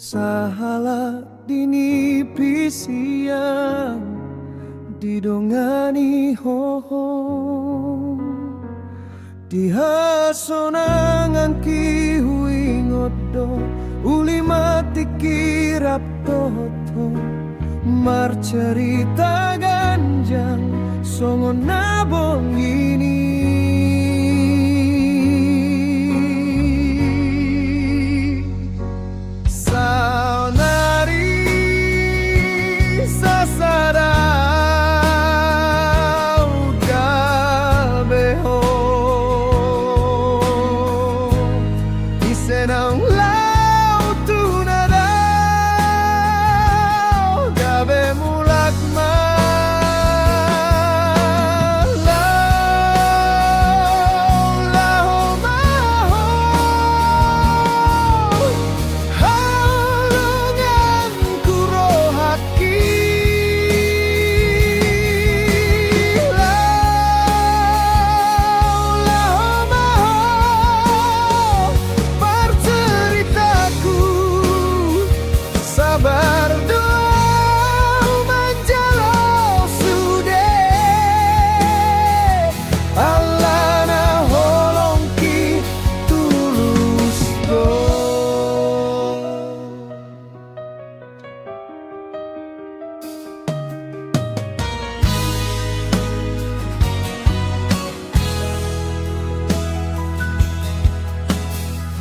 Sahala dini pisiang didongani hoho dihasonangan ki hui ngodo uli mati kirap toto mar cerita ganjang songon nabong ini. Senang lau tunadau gabe mulak malau lau maho halungan kuro haki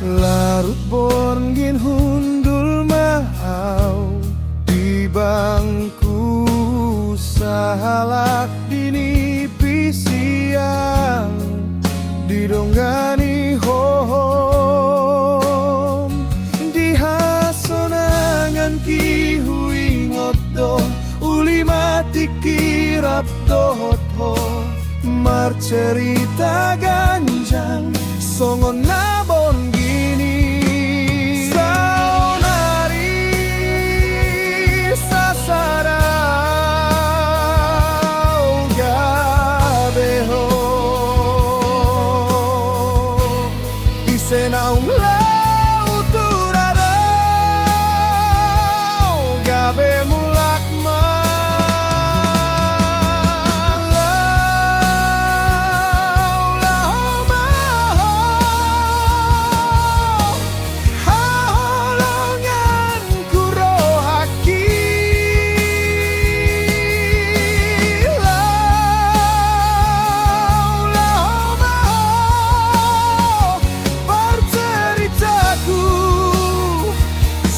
Larut borngin hundul mahau di bangku sahalak dini pisiang didonggani hohom dihasonangan ki hui ngoto uli mati kirap toho mar cerita ganjang songon nabon Senang lau turadau gabe mulak malau lau maho halongan kuro haki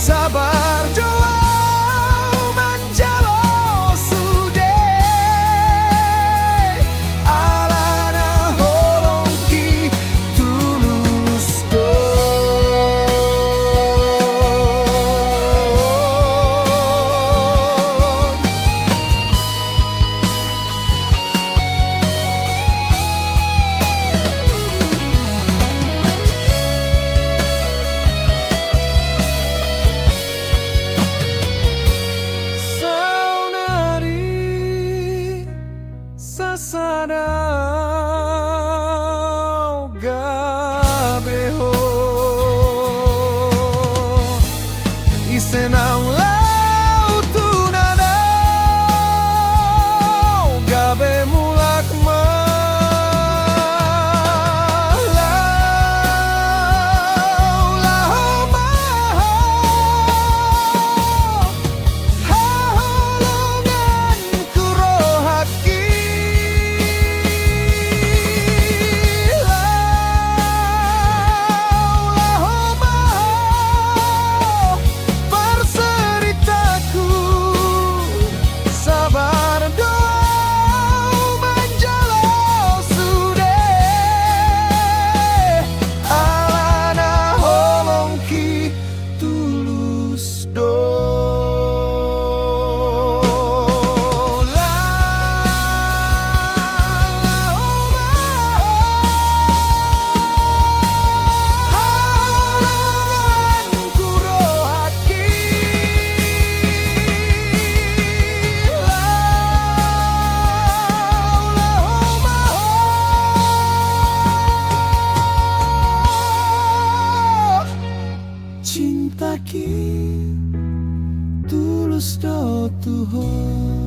sabar doa manjalo sude alana holongki tulus do sasadau gabeho isenang lau tunadau gabe mulak malau lau maho halongan kuro haki Perserita Tuhan.